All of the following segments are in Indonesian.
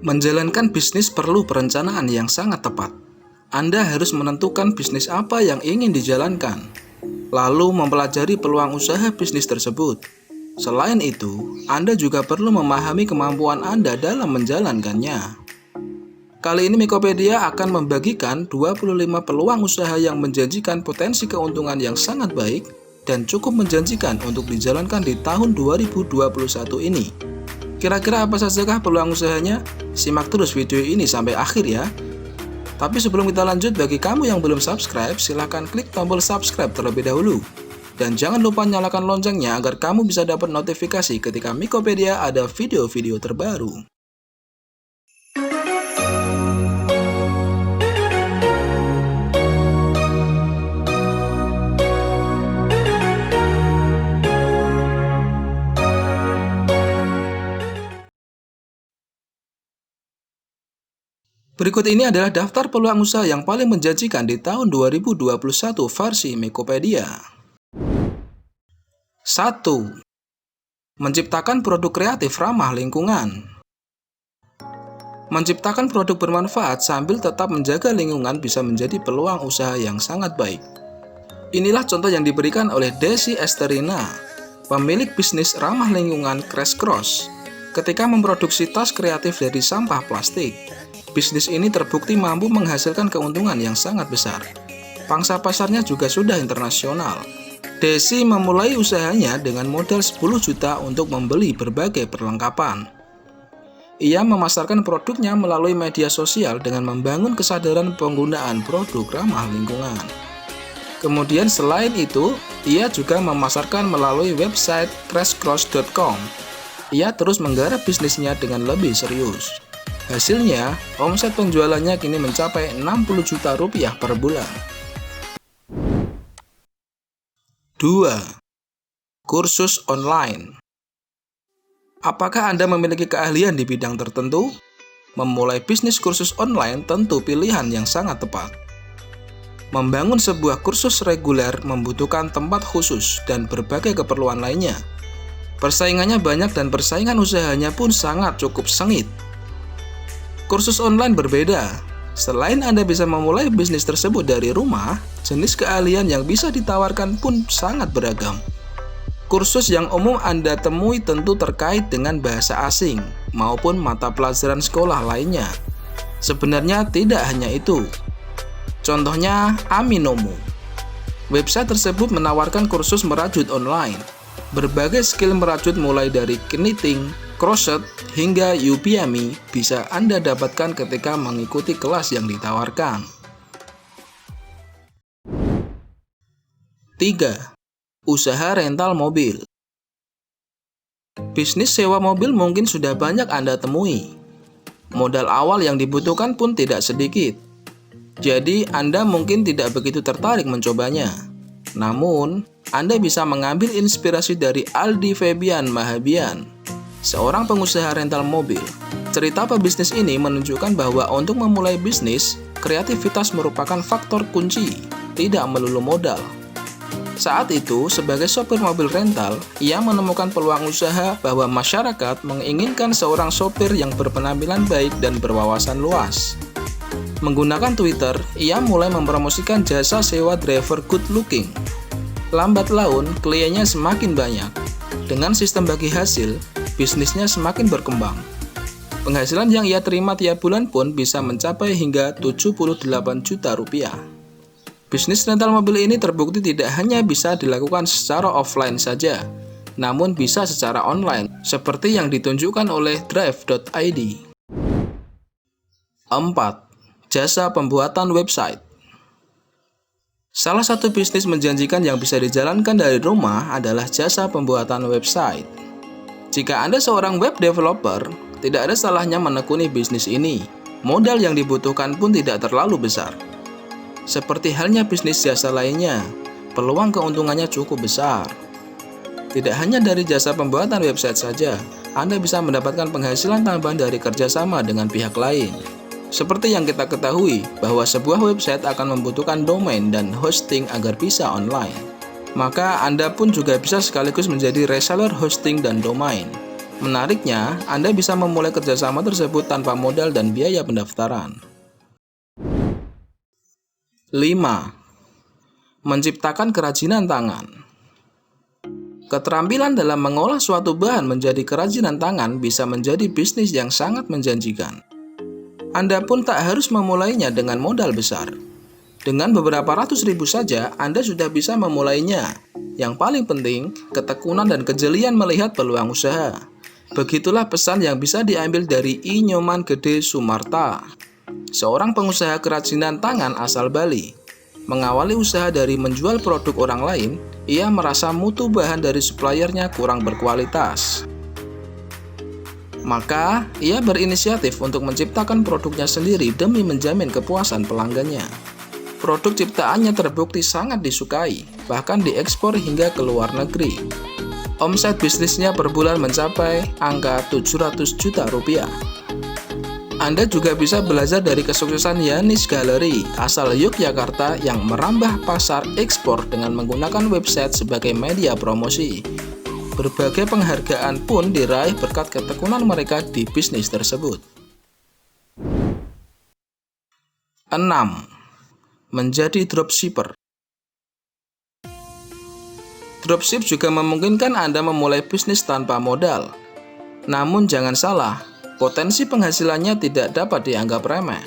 Menjalankan bisnis perlu perencanaan yang sangat tepat. Anda harus menentukan bisnis apa yang ingin dijalankan, lalu mempelajari peluang usaha bisnis tersebut. Selain itu, Anda juga perlu memahami kemampuan Anda dalam menjalankannya. Kali ini Mikopedia akan membagikan 25 peluang usaha yang menjanjikan potensi keuntungan yang sangat baik dan cukup menjanjikan untuk dijalankan di tahun 2021 ini. Kira-kira apa sajakah peluang usahanya? Simak terus video ini sampai akhir ya. Tapi sebelum kita lanjut, bagi kamu yang belum subscribe, silahkan klik tombol subscribe terlebih dahulu. Dan jangan lupa nyalakan loncengnya agar kamu bisa dapat notifikasi ketika Mikopedia ada video-video terbaru. Berikut ini adalah daftar peluang usaha yang paling menjanjikan di tahun 2021 versi Mikopedia. 1. Menciptakan produk kreatif ramah lingkungan. Menciptakan produk bermanfaat sambil tetap menjaga lingkungan bisa menjadi peluang usaha yang sangat baik. Inilah contoh yang diberikan oleh Desi Esterina, pemilik bisnis ramah lingkungan Crash Cross, ketika memproduksi tas kreatif dari sampah plastik. Bisnis ini terbukti mampu menghasilkan keuntungan yang sangat besar. Pangsa pasarnya juga sudah internasional. Desi memulai usahanya dengan modal 10 juta untuk membeli berbagai perlengkapan. Ia memasarkan produknya melalui media sosial dengan membangun kesadaran penggunaan produk ramah lingkungan. Kemudian selain itu, ia juga memasarkan melalui website crashcross.com. Ia terus menggarap bisnisnya dengan lebih serius. Hasilnya, omset penjualannya kini mencapai 60 juta rupiah per bulan. 2. Kursus online. Apakah Anda memiliki keahlian di bidang tertentu? Memulai bisnis kursus online tentu pilihan yang sangat tepat. Membangun sebuah kursus reguler membutuhkan tempat khusus dan berbagai keperluan lainnya. Persaingannya banyak dan persaingan usahanya pun sangat cukup sengit. Kursus online berbeda. Selain Anda bisa memulai bisnis tersebut dari rumah, jenis keahlian yang bisa ditawarkan pun sangat beragam. Kursus yang umum Anda temui tentu terkait dengan bahasa asing maupun mata pelajaran sekolah lainnya. Sebenarnya tidak hanya itu. Contohnya Aminomo. Website tersebut menawarkan kursus merajut online. Berbagai skill merajut mulai dari knitting, crochet, hingga Udemy bisa Anda dapatkan ketika mengikuti kelas yang ditawarkan. 3. Usaha rental mobil. Bisnis sewa mobil mungkin sudah banyak Anda temui. Modal awal yang dibutuhkan pun tidak sedikit. Jadi Anda mungkin tidak begitu tertarik mencobanya. Namun, Anda bisa mengambil inspirasi dari Aldi Febian Mahabian, seorang pengusaha rental mobil. Cerita pebisnis ini menunjukkan bahwa untuk memulai bisnis, kreativitas merupakan faktor kunci, tidak melulu modal. Saat itu, sebagai sopir mobil rental, ia menemukan peluang usaha bahwa masyarakat menginginkan seorang sopir yang berpenampilan baik dan berwawasan luas. Menggunakan Twitter, ia mulai mempromosikan jasa sewa driver good looking. Lambat laun, kliennya semakin banyak. Dengan sistem bagi hasil, bisnisnya semakin berkembang. Penghasilan yang ia terima tiap bulan pun bisa mencapai hingga 78 juta rupiah. Bisnis rental mobil ini terbukti tidak hanya bisa dilakukan secara offline saja, namun bisa secara online, seperti yang ditunjukkan oleh drive.id. 4. Jasa pembuatan website. Salah satu bisnis menjanjikan yang bisa dijalankan dari rumah adalah jasa pembuatan website. Jika Anda seorang web developer, tidak ada salahnya menekuni bisnis ini. Modal yang dibutuhkan pun tidak terlalu besar. Seperti halnya bisnis jasa lainnya, peluang keuntungannya cukup besar. Tidak hanya dari jasa pembuatan website saja, Anda bisa mendapatkan penghasilan tambahan dari kerjasama dengan pihak lain. Seperti yang kita ketahui, bahwa sebuah website akan membutuhkan domain dan hosting agar bisa online. Maka Anda pun juga bisa sekaligus menjadi reseller hosting dan domain. Menariknya, Anda bisa memulai kerjasama tersebut tanpa modal dan biaya pendaftaran. 5. Menciptakan kerajinan tangan. Keterampilan dalam mengolah suatu bahan menjadi kerajinan tangan bisa menjadi bisnis yang sangat menjanjikan. Anda pun tak harus memulainya dengan modal besar. Dengan beberapa ratus ribu saja, Anda sudah bisa memulainya. Yang paling penting, ketekunan dan kejelian melihat peluang usaha. Begitulah pesan yang bisa diambil dari I. Nyoman Gede Sumarta, seorang pengusaha kerajinan tangan asal Bali. Mengawali usaha dari menjual produk orang lain, ia merasa mutu bahan dari suppliernya kurang berkualitas. Maka, ia berinisiatif untuk menciptakan produknya sendiri demi menjamin kepuasan pelanggannya. Produk ciptaannya terbukti sangat disukai, bahkan diekspor hingga ke luar negeri. Omset bisnisnya per bulan mencapai angka 700 juta rupiah. Anda juga bisa belajar dari kesuksesan Yanis Gallery asal Yogyakarta yang merambah pasar ekspor dengan menggunakan website sebagai media promosi. Berbagai penghargaan pun diraih berkat ketekunan mereka di bisnis tersebut. 6. Menjadi dropshipper. Dropship juga memungkinkan Anda memulai bisnis tanpa modal. Namun jangan salah, potensi penghasilannya tidak dapat dianggap remeh.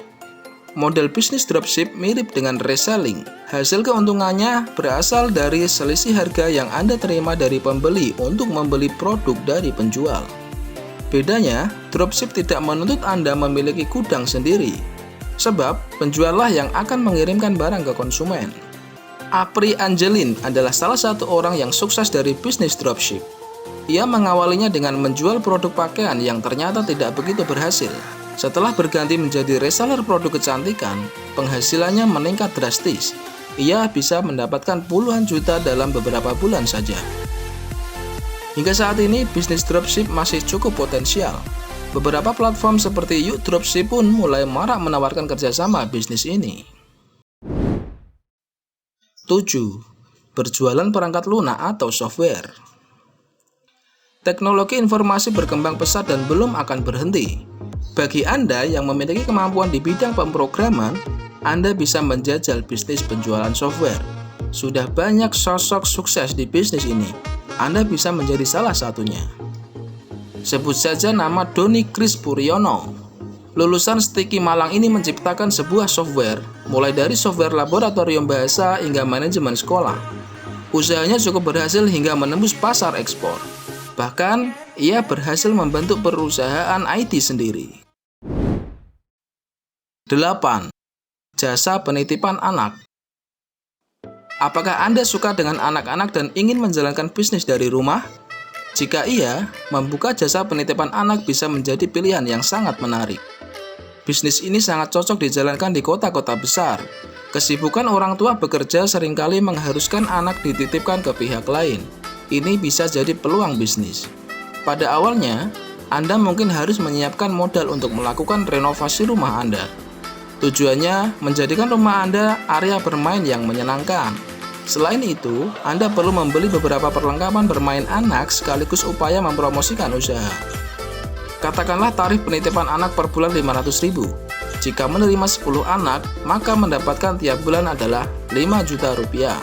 Model bisnis dropship mirip dengan reselling. Hasil keuntungannya berasal dari selisih harga yang Anda terima dari pembeli untuk membeli produk dari penjual. Bedanya, dropship tidak menuntut Anda memiliki gudang sendiri, sebab penjuallah yang akan mengirimkan barang ke konsumen. Apri Angelin adalah salah satu orang yang sukses dari bisnis dropship. Ia mengawalinya dengan menjual produk pakaian yang ternyata tidak begitu berhasil. Setelah berganti menjadi reseller produk kecantikan, penghasilannya meningkat drastis. Ia bisa mendapatkan puluhan juta dalam beberapa bulan saja. Hingga saat ini, bisnis dropship masih cukup potensial. Beberapa platform seperti Yuk Dropship pun mulai marak menawarkan kerjasama bisnis ini. 7. Berjualan perangkat lunak atau software. Teknologi informasi berkembang pesat dan belum akan berhenti. Bagi Anda yang memiliki kemampuan di bidang pemrograman, Anda bisa menjajal bisnis penjualan software. Sudah banyak sosok sukses di bisnis ini. Anda bisa menjadi salah satunya. Sebut saja nama Doni Kris Puryono. Lulusan Stiki Malang ini menciptakan sebuah software, mulai dari software laboratorium bahasa hingga manajemen sekolah. Usahanya cukup berhasil hingga menembus pasar ekspor. Bahkan, ia berhasil membentuk perusahaan IT sendiri. 8. Jasa penitipan anak. Apakah Anda suka dengan anak-anak dan ingin menjalankan bisnis dari rumah? Jika iya, membuka jasa penitipan anak bisa menjadi pilihan yang sangat menarik. Bisnis ini sangat cocok dijalankan di kota-kota besar. Kesibukan orang tua bekerja seringkali mengharuskan anak dititipkan ke pihak lain. Ini bisa jadi peluang bisnis. Pada awalnya, Anda mungkin harus menyiapkan modal untuk melakukan renovasi rumah Anda. Tujuannya menjadikan rumah Anda area bermain yang menyenangkan. Selain itu, Anda perlu membeli beberapa perlengkapan bermain anak sekaligus upaya mempromosikan usaha. Katakanlah tarif penitipan anak per bulan 500.000. Jika menerima 10 anak, maka mendapatkan tiap bulan adalah 5 juta rupiah.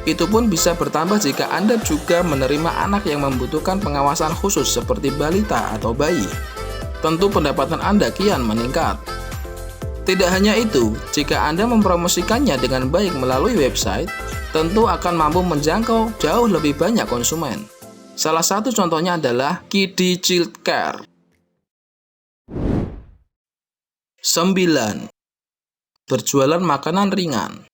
Itu pun bisa bertambah jika Anda juga menerima anak yang membutuhkan pengawasan khusus seperti balita atau bayi. Tentu pendapatan Anda kian meningkat. Tidak hanya itu, jika Anda mempromosikannya dengan baik melalui website, tentu akan mampu menjangkau jauh lebih banyak konsumen. Salah satu contohnya adalah Kiddy Child Care. 9. Berjualan makanan ringan.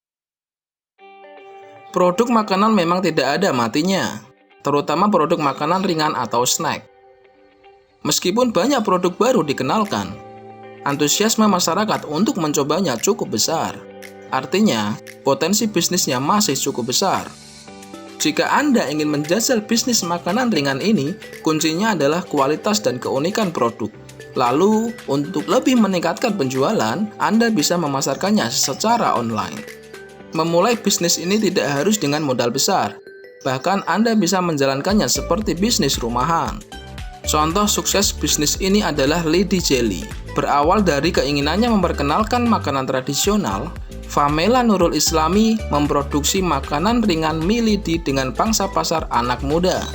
Produk makanan memang tidak ada matinya, terutama produk makanan ringan atau snack. Meskipun banyak produk baru dikenalkan, antusiasme masyarakat untuk mencobanya cukup besar. Artinya, potensi bisnisnya masih cukup besar. Jika Anda ingin menjajal bisnis makanan ringan ini, kuncinya adalah kualitas dan keunikan produk. Lalu, untuk lebih meningkatkan penjualan, Anda bisa memasarkannya secara online. Memulai bisnis ini tidak harus dengan modal besar. Bahkan Anda bisa menjalankannya seperti bisnis rumahan. Contoh sukses bisnis ini adalah Lady Jelly. Berawal dari keinginannya memperkenalkan makanan tradisional, Famela Nurul Islami memproduksi makanan ringan mie lidi dengan pangsa pasar anak muda.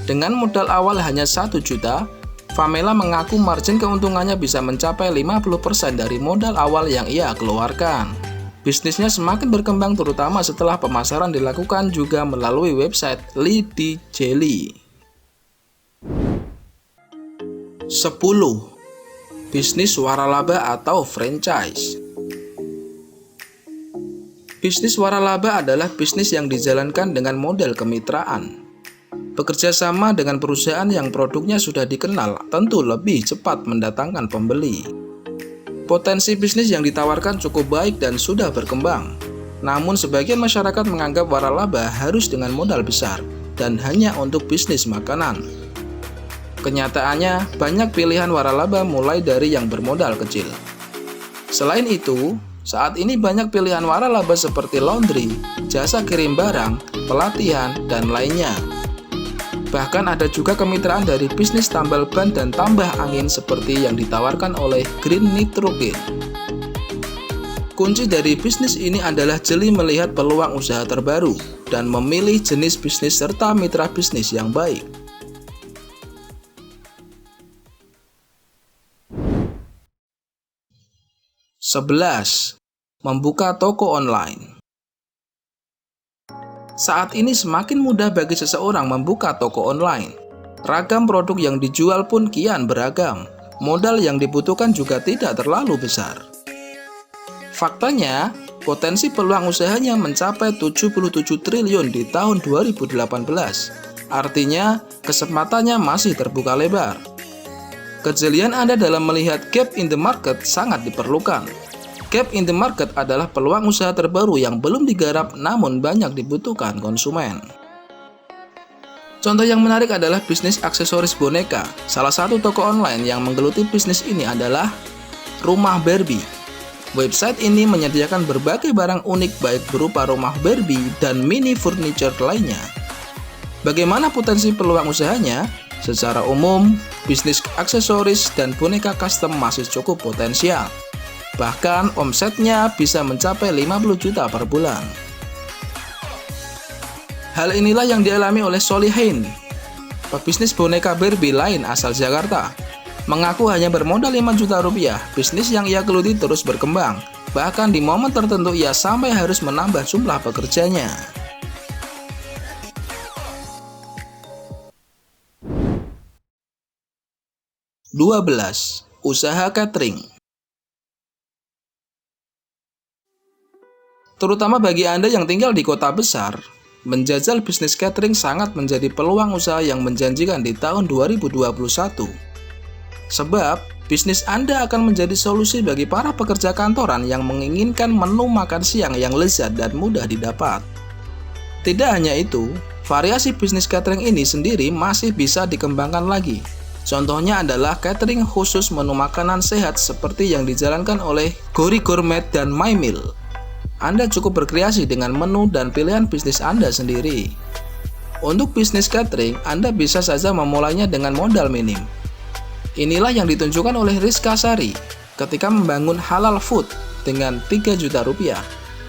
Dengan modal awal hanya 1 juta, Famela mengaku margin keuntungannya bisa mencapai 50% dari modal awal yang ia keluarkan. Bisnisnya semakin berkembang terutama setelah pemasaran dilakukan juga melalui website Lady Jelly. 10. Bisnis waralaba atau franchise. Bisnis waralaba adalah bisnis yang dijalankan dengan model kemitraan. Bekerja sama dengan perusahaan yang produknya sudah dikenal tentu lebih cepat mendatangkan pembeli. Potensi bisnis yang ditawarkan cukup baik dan sudah berkembang. Namun sebagian masyarakat menganggap waralaba harus dengan modal besar dan hanya untuk bisnis makanan. Kenyataannya, banyak pilihan waralaba mulai dari yang bermodal kecil. Selain itu, saat ini banyak pilihan waralaba seperti laundry, jasa kirim barang, pelatihan, dan lainnya. Bahkan ada juga kemitraan dari bisnis tambal ban dan tambah angin seperti yang ditawarkan oleh Green Nitrogen. Kunci dari bisnis ini adalah jeli melihat peluang usaha terbaru dan memilih jenis bisnis serta mitra bisnis yang baik. 11. Membuka toko online. Saat ini semakin mudah bagi seseorang membuka toko online. Ragam produk yang dijual pun kian beragam. Modal yang dibutuhkan juga tidak terlalu besar. Faktanya, potensi peluang usahanya mencapai 77 triliun di tahun 2018. Artinya, kesempatannya masih terbuka lebar. Kejelian Anda dalam melihat gap in the market sangat diperlukan. Gap in the market adalah peluang usaha terbaru yang belum digarap namun banyak dibutuhkan konsumen. Contoh yang menarik adalah bisnis aksesoris boneka. Salah satu toko online yang menggeluti bisnis ini adalah Rumah Barbie. Website ini menyediakan berbagai barang unik baik berupa rumah Barbie dan mini furniture lainnya. Bagaimana potensi peluang usahanya? Secara umum, bisnis aksesoris dan boneka custom masih cukup potensial. Bahkan omsetnya bisa mencapai 50 juta per bulan. Hal inilah yang dialami oleh Solihin, pebisnis boneka Barbie lain asal Jakarta. Mengaku hanya bermodal 5 juta rupiah, bisnis yang ia geluti terus berkembang. Bahkan di momen tertentu ia sampai harus menambah jumlah pekerjanya. 12. Usaha catering. Terutama bagi Anda yang tinggal di kota besar, menjajal bisnis catering sangat menjadi peluang usaha yang menjanjikan di tahun 2021. Sebab, bisnis Anda akan menjadi solusi bagi para pekerja kantoran yang menginginkan menu makan siang yang lezat dan mudah didapat. Tidak hanya itu, variasi bisnis catering ini sendiri masih bisa dikembangkan lagi. Contohnya adalah catering khusus menu makanan sehat seperti yang dijalankan oleh Gori Gourmet dan My Meal. Anda cukup berkreasi dengan menu dan pilihan bisnis Anda sendiri. Untuk bisnis catering, Anda bisa saja memulainya dengan modal minim. Inilah yang ditunjukkan oleh Rizka Sari ketika membangun Halal Food dengan 3 juta rupiah.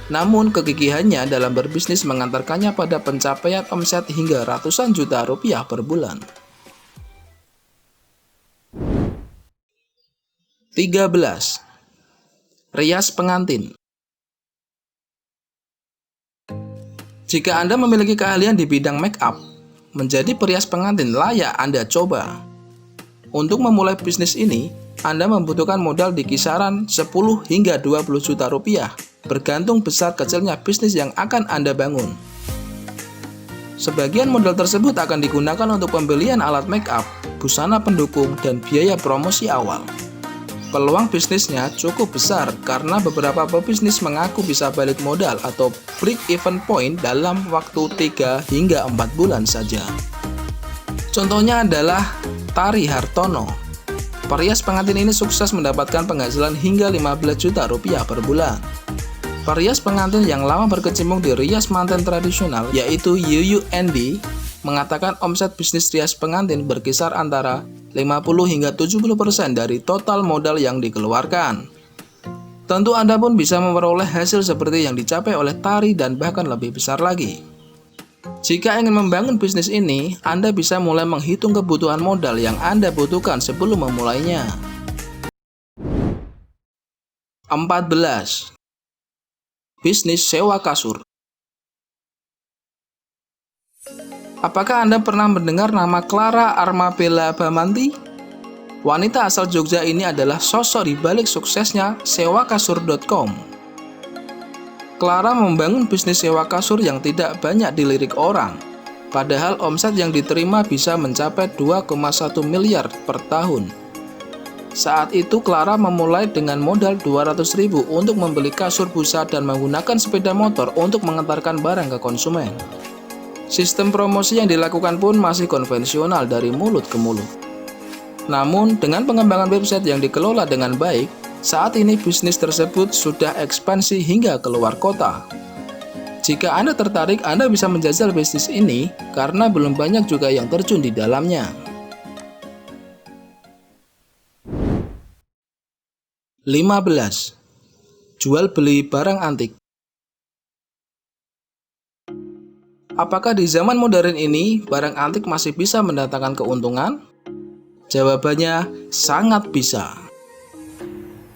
Namun kegigihannya dalam berbisnis mengantarkannya pada pencapaian omset hingga ratusan juta rupiah per bulan. 13. Rias pengantin. Jika Anda memiliki keahlian di bidang make up, menjadi perias pengantin layak Anda coba. Untuk memulai bisnis ini, Anda membutuhkan modal di kisaran 10 hingga 20 juta rupiah, bergantung besar kecilnya bisnis yang akan Anda bangun. Sebagian modal tersebut akan digunakan untuk pembelian alat make up, busana pendukung, dan biaya promosi awal. Peluang bisnisnya cukup besar karena beberapa pebisnis mengaku bisa balik modal atau break-even point dalam waktu 3 hingga 4 bulan saja. Contohnya adalah Tari Hartono. Perias pengantin ini sukses mendapatkan penghasilan hingga 15 juta rupiah per bulan. Perias pengantin yang lama berkecimpung di rias manten tradisional yaitu Yuyu Andy mengatakan omset bisnis rias pengantin berkisar antara 50 hingga 70% dari total modal yang dikeluarkan. Tentu Anda pun bisa memperoleh hasil seperti yang dicapai oleh Tari dan bahkan lebih besar lagi. Jika ingin membangun bisnis ini, Anda bisa mulai menghitung kebutuhan modal yang Anda butuhkan sebelum memulainya. 14. Bisnis sewa kasur. Apakah Anda pernah mendengar nama Clara Armabella Bamanti? Wanita asal Jogja ini adalah sosok di balik suksesnya sewakasur.com. Clara membangun bisnis sewa kasur yang tidak banyak dilirik orang, padahal omset yang diterima bisa mencapai 2,1 miliar per tahun. Saat itu Clara memulai dengan modal 200.000 untuk membeli kasur busa dan menggunakan sepeda motor untuk mengantarkan barang ke konsumen. Sistem promosi yang dilakukan pun masih konvensional dari mulut ke mulut. Namun, dengan pengembangan website yang dikelola dengan baik, saat ini bisnis tersebut sudah ekspansi hingga keluar kota. Jika Anda tertarik, Anda bisa menjajal bisnis ini karena belum banyak juga yang terjun di dalamnya. 15. Jual beli barang antik. Apakah di zaman modern ini, barang antik masih bisa mendatangkan keuntungan? Jawabannya, sangat bisa.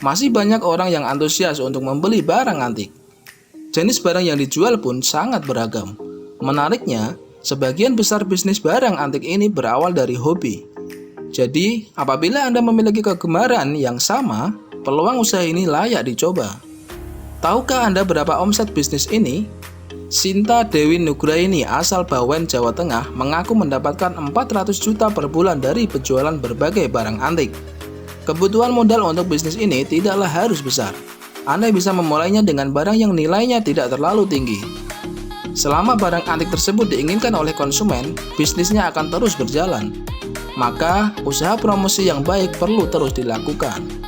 Masih banyak orang yang antusias untuk membeli barang antik. Jenis barang yang dijual pun sangat beragam. Menariknya, sebagian besar bisnis barang antik ini berawal dari hobi. Jadi, apabila Anda memiliki kegemaran yang sama, peluang usaha ini layak dicoba. Tahukah Anda berapa omset bisnis ini? Sinta Dewi Nugraini asal Bawen, Jawa Tengah mengaku mendapatkan 400 juta per bulan dari penjualan berbagai barang antik. Kebutuhan modal untuk bisnis ini tidaklah harus besar. Anda bisa memulainya dengan barang yang nilainya tidak terlalu tinggi. Selama barang antik tersebut diinginkan oleh konsumen, bisnisnya akan terus berjalan. Maka, usaha promosi yang baik perlu terus dilakukan.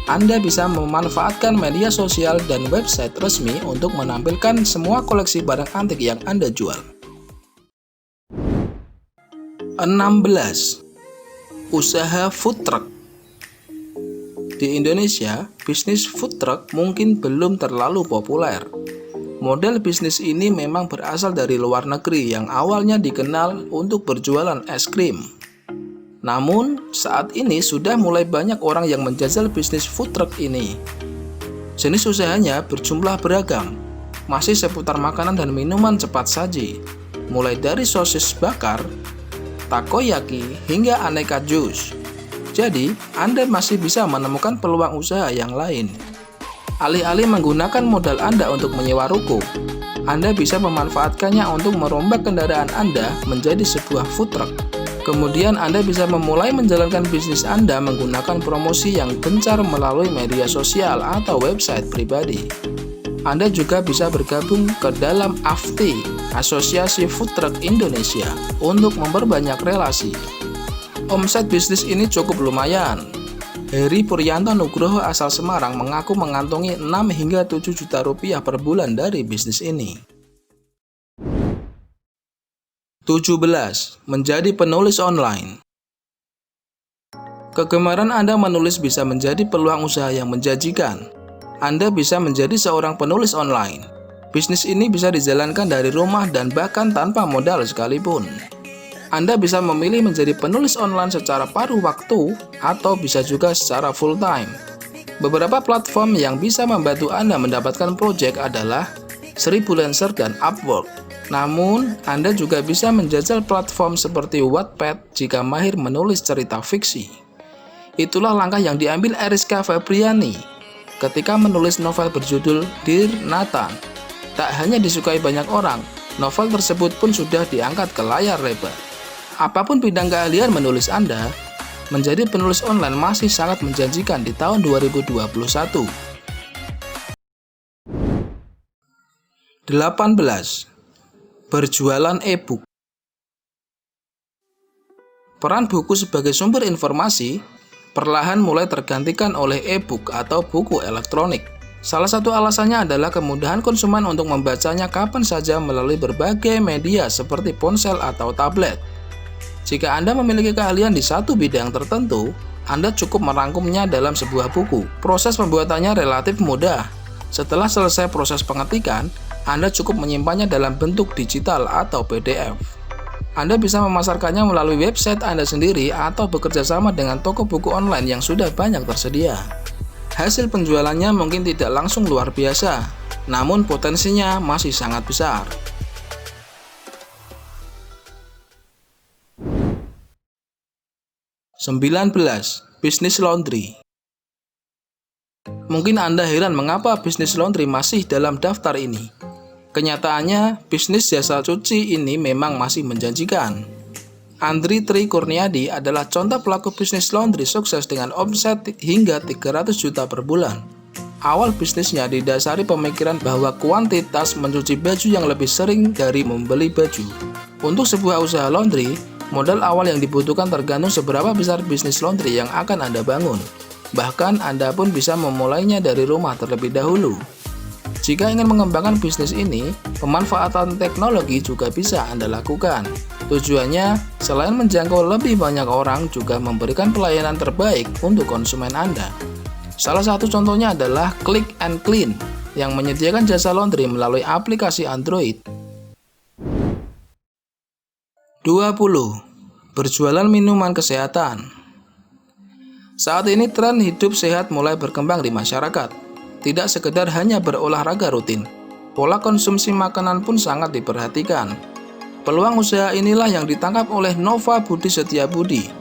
Anda bisa memanfaatkan media sosial dan website resmi untuk menampilkan semua koleksi barang antik yang Anda jual. 16. Usaha food truck. Di Indonesia, bisnis food truck mungkin belum terlalu populer. Model bisnis ini memang berasal dari luar negeri yang awalnya dikenal untuk berjualan es krim. Namun, saat ini sudah mulai banyak orang yang menjajal bisnis food truck ini. Jenis usahanya berjumlah beragam, masih seputar makanan dan minuman cepat saji, mulai dari sosis bakar, takoyaki, hingga aneka jus. Jadi, Anda masih bisa menemukan peluang usaha yang lain. Alih-alih menggunakan modal Anda untuk menyewa ruko, Anda bisa memanfaatkannya untuk merombak kendaraan Anda menjadi sebuah food truck. Kemudian Anda bisa memulai menjalankan bisnis Anda menggunakan promosi yang gencar melalui media sosial atau website pribadi. Anda juga bisa bergabung ke dalam AFTI, Asosiasi Food Truck Indonesia, untuk memperbanyak relasi. Omset bisnis ini cukup lumayan. Heri Puryanto Nugroho asal Semarang mengaku mengantongi 6 hingga 7 juta rupiah per bulan dari bisnis ini. 17. Menjadi penulis online. Kegemaran Anda menulis bisa menjadi peluang usaha yang menjanjikan. Anda bisa menjadi seorang penulis online. Bisnis ini bisa dijalankan dari rumah dan bahkan tanpa modal sekalipun. Anda bisa memilih menjadi penulis online secara paruh waktu atau bisa juga secara full time. Beberapa platform yang bisa membantu Anda mendapatkan proyek adalah Seribulancer dan Upwork. Namun, Anda juga bisa menjajal platform seperti Wattpad jika mahir menulis cerita fiksi. Itulah langkah yang diambil Eriska Febriani ketika menulis novel berjudul Dear Nathan. Tak hanya disukai banyak orang, novel tersebut pun sudah diangkat ke layar lebar. Apapun bidang keahlian menulis Anda, menjadi penulis online masih sangat menjanjikan di tahun 2021. 18. Berjualan e-book. Peran buku sebagai sumber informasi perlahan mulai tergantikan oleh e-book atau buku elektronik. Salah satu alasannya adalah kemudahan konsumen untuk membacanya kapan saja melalui berbagai media seperti ponsel atau tablet. Jika Anda memiliki keahlian di satu bidang tertentu, Anda cukup merangkumnya dalam sebuah buku. Proses pembuatannya relatif mudah. Setelah selesai proses pengetikan, Anda cukup menyimpannya dalam bentuk digital atau PDF. Anda bisa memasarkannya melalui website Anda sendiri atau bekerja sama dengan toko buku online yang sudah banyak tersedia. Hasil penjualannya mungkin tidak langsung luar biasa, namun potensinya masih sangat besar. 19. Bisnis laundry. Mungkin Anda heran mengapa bisnis laundry masih dalam daftar ini. Kenyataannya, bisnis jasa cuci ini memang masih menjanjikan. Andri Tri Kurniadi adalah contoh pelaku bisnis laundry sukses dengan omset hingga 300 juta per bulan. Awal bisnisnya didasari pemikiran bahwa kuantitas mencuci baju yang lebih sering dari membeli baju. Untuk sebuah usaha laundry, modal awal yang dibutuhkan tergantung seberapa besar bisnis laundry yang akan Anda bangun. Bahkan Anda pun bisa memulainya dari rumah terlebih dahulu. Jika ingin mengembangkan bisnis ini, pemanfaatan teknologi juga bisa Anda lakukan. Tujuannya, selain menjangkau lebih banyak orang, juga memberikan pelayanan terbaik untuk konsumen Anda. Salah satu contohnya adalah Click and Clean, yang menyediakan jasa laundry melalui aplikasi Android. 20. Berjualan minuman kesehatan. Saat ini tren hidup sehat mulai berkembang di masyarakat. Tidak sekedar hanya berolahraga rutin, pola konsumsi makanan pun sangat diperhatikan. Peluang usaha inilah yang ditangkap oleh Nova Budi Setiabudi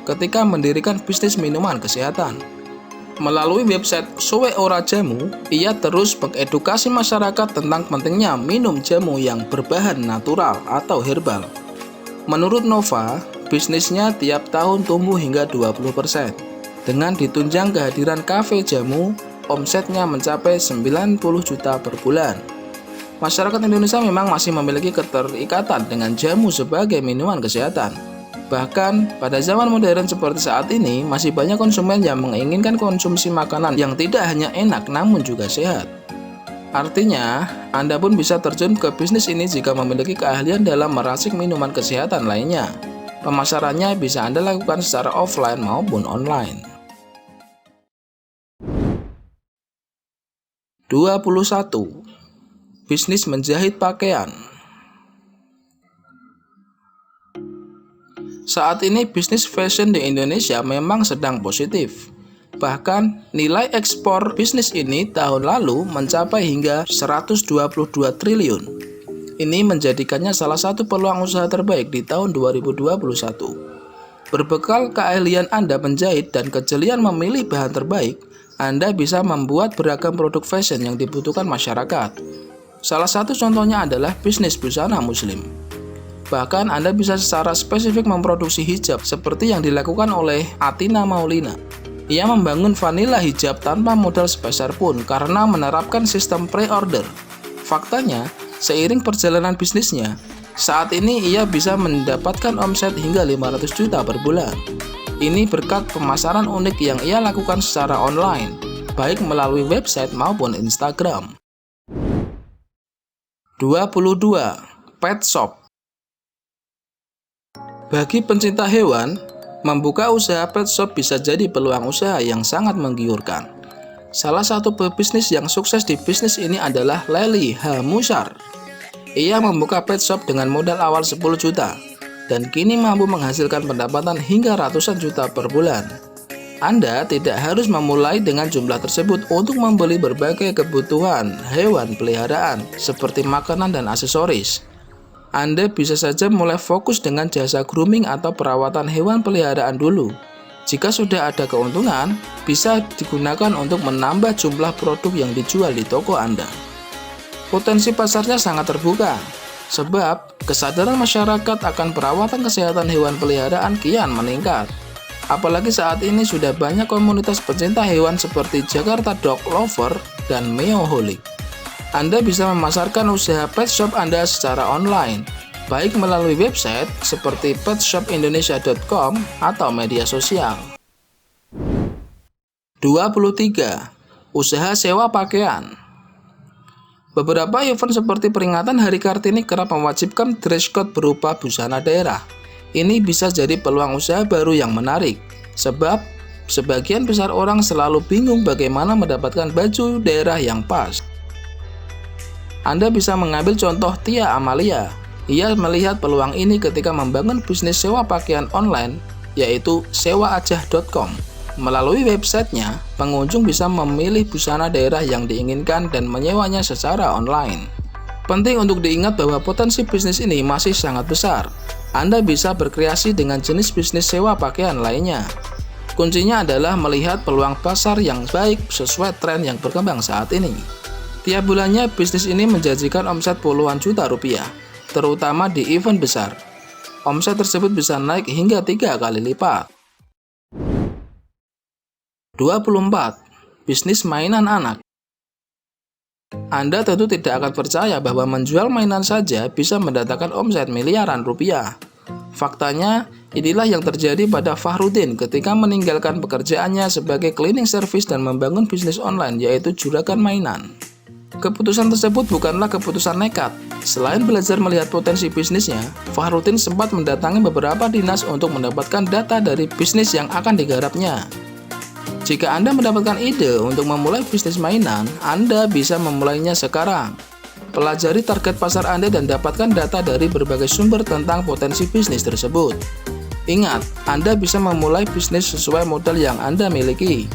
ketika mendirikan bisnis minuman kesehatan. Melalui website Soe Ora Jamu, ia terus mengedukasi masyarakat tentang pentingnya minum jamu yang berbahan natural atau herbal. Menurut Nova, bisnisnya tiap tahun tumbuh hingga 20%. Dengan ditunjang kehadiran kafe jamu, omsetnya mencapai 90 juta per bulan. Masyarakat Indonesia memang masih memiliki keterikatan dengan jamu sebagai minuman kesehatan. Bahkan, pada zaman modern seperti saat ini, masih banyak konsumen yang menginginkan konsumsi makanan yang tidak hanya enak namun juga sehat. Artinya, Anda pun bisa terjun ke bisnis ini jika memiliki keahlian dalam meracik minuman kesehatan lainnya. Pemasarannya bisa Anda lakukan secara offline maupun online. 21. Bisnis menjahit pakaian. Saat ini bisnis fashion di Indonesia memang sedang positif. Bahkan nilai ekspor bisnis ini tahun lalu mencapai hingga 122 triliun. Ini menjadikannya salah satu peluang usaha terbaik di tahun 2021. Berbekal keahlian Anda menjahit dan kejelian memilih bahan terbaik, Anda bisa membuat beragam produk fashion yang dibutuhkan masyarakat. Salah satu contohnya adalah bisnis busana muslim. Bahkan Anda bisa secara spesifik memproduksi hijab seperti yang dilakukan oleh Atina Maulina. Ia membangun vanilla hijab tanpa modal sepeser pun karena menerapkan sistem pre-order. Faktanya, seiring perjalanan bisnisnya, saat ini ia bisa mendapatkan omset hingga 500 juta per bulan. Ini berkat pemasaran unik yang ia lakukan secara online, baik melalui website maupun Instagram. 22. Pet shop. Bagi pencinta hewan, membuka usaha pet shop bisa jadi peluang usaha yang sangat menggiurkan. Salah satu pebisnis yang sukses di bisnis ini adalah Lely H. Musar. Ia membuka pet shop dengan modal awal 10 juta. Dan kini mampu menghasilkan pendapatan hingga ratusan juta per bulan. Anda tidak harus memulai dengan jumlah tersebut untuk membeli berbagai kebutuhan hewan peliharaan seperti makanan dan aksesoris. Anda bisa saja mulai fokus dengan jasa grooming atau perawatan hewan peliharaan dulu. Jika sudah ada keuntungan, bisa digunakan untuk menambah jumlah produk yang dijual di toko Anda. Potensi pasarnya sangat terbuka. Sebab, kesadaran masyarakat akan perawatan kesehatan hewan peliharaan kian meningkat. Apalagi saat ini sudah banyak komunitas pecinta hewan seperti Jakarta Dog Lover dan Meowholic. Anda bisa memasarkan usaha pet shop Anda secara online, baik melalui website seperti petshopindonesia.com atau media sosial. 23. Usaha sewa pakaian. Beberapa event seperti peringatan Hari Kartini kerap mewajibkan dress code berupa busana daerah. Ini bisa jadi peluang usaha baru yang menarik, sebab sebagian besar orang selalu bingung bagaimana mendapatkan baju daerah yang pas. Anda bisa mengambil contoh Tia Amalia. Ia melihat peluang ini ketika membangun bisnis sewa pakaian online, yaitu sewaajah.com. Melalui websitenya, pengunjung bisa memilih busana daerah yang diinginkan dan menyewanya secara online. Penting untuk diingat bahwa potensi bisnis ini masih sangat besar. Anda bisa berkreasi dengan jenis bisnis sewa pakaian lainnya. Kuncinya adalah melihat peluang pasar yang baik sesuai tren yang berkembang saat ini. Tiap bulannya, bisnis ini menjanjikan omset puluhan juta rupiah, terutama di event besar. Omset tersebut bisa naik hingga 3 kali lipat. 24. Bisnis mainan anak. Anda tentu tidak akan percaya bahwa menjual mainan saja bisa mendatangkan omset miliaran rupiah. Faktanya, inilah yang terjadi pada Fahrudin ketika meninggalkan pekerjaannya sebagai cleaning service dan membangun bisnis online, yaitu juragan mainan. Keputusan tersebut bukanlah keputusan nekat. Selain belajar melihat potensi bisnisnya, Fahrudin sempat mendatangi beberapa dinas untuk mendapatkan data dari bisnis yang akan digarapnya. Jika Anda mendapatkan ide untuk memulai bisnis mainan, Anda bisa memulainya sekarang. Pelajari target pasar Anda dan dapatkan data dari berbagai sumber tentang potensi bisnis tersebut. Ingat, Anda bisa memulai bisnis sesuai modal yang Anda miliki,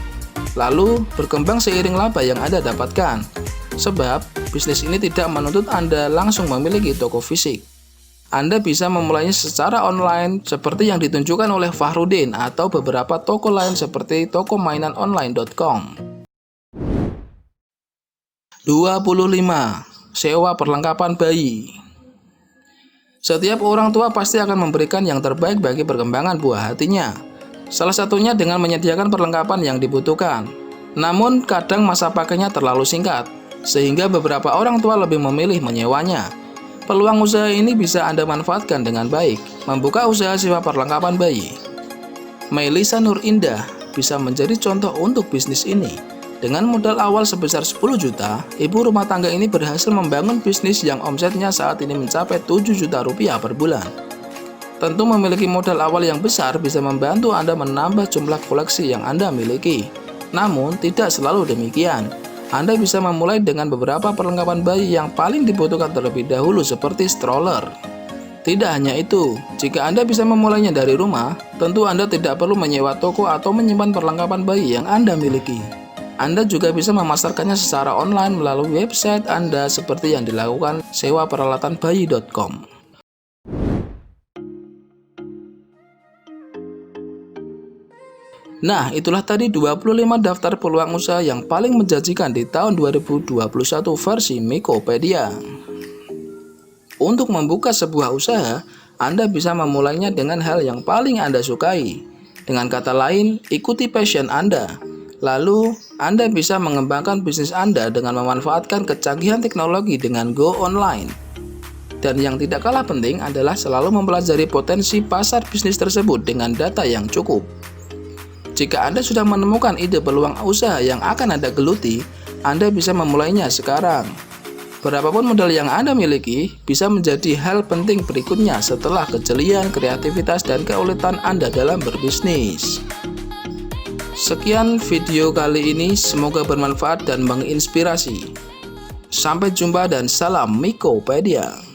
lalu berkembang seiring laba yang Anda dapatkan. Sebab, bisnis ini tidak menuntut Anda langsung memiliki toko fisik. Anda bisa memulainya secara online seperti yang ditunjukkan oleh Fahrudin atau beberapa toko lain seperti tokomainanonline.com. 25. Sewa perlengkapan bayi. Setiap orang tua pasti akan memberikan yang terbaik bagi perkembangan buah hatinya. Salah satunya dengan menyediakan perlengkapan yang dibutuhkan. Namun, kadang masa pakainya terlalu singkat, sehingga beberapa orang tua lebih memilih menyewanya. Peluang usaha ini bisa Anda manfaatkan dengan baik. Membuka usaha sewa perlengkapan bayi. Melisa Nur Indah bisa menjadi contoh untuk bisnis ini. Dengan modal awal sebesar 10 juta, ibu rumah tangga ini berhasil membangun bisnis yang omsetnya saat ini mencapai 7 juta rupiah per bulan. Tentu memiliki modal awal yang besar bisa membantu Anda menambah jumlah koleksi yang Anda miliki. Namun, tidak selalu demikian. Anda bisa memulai dengan beberapa perlengkapan bayi yang paling dibutuhkan terlebih dahulu seperti stroller. Tidak hanya itu, jika Anda bisa memulainya dari rumah, tentu Anda tidak perlu menyewa toko atau menyimpan perlengkapan bayi yang Anda miliki. Anda juga bisa memasarkannya secara online melalui website Anda seperti yang dilakukan sewaperalatanbayi.com. Nah, itulah tadi 25 daftar peluang usaha yang paling menjanjikan di tahun 2021 versi Mikopedia. Untuk membuka sebuah usaha, Anda bisa memulainya dengan hal yang paling Anda sukai. Dengan kata lain, ikuti passion Anda. Lalu, Anda bisa mengembangkan bisnis Anda dengan memanfaatkan kecanggihan teknologi dengan go online. Dan yang tidak kalah penting adalah selalu mempelajari potensi pasar bisnis tersebut dengan data yang cukup. Jika Anda sudah menemukan ide peluang usaha yang akan Anda geluti, Anda bisa memulainya sekarang. Berapapun modal yang Anda miliki, bisa menjadi hal penting berikutnya setelah kejelian, kreativitas, dan keuletan Anda dalam berbisnis. Sekian video kali ini, semoga bermanfaat dan menginspirasi. Sampai jumpa dan salam Mikopedia.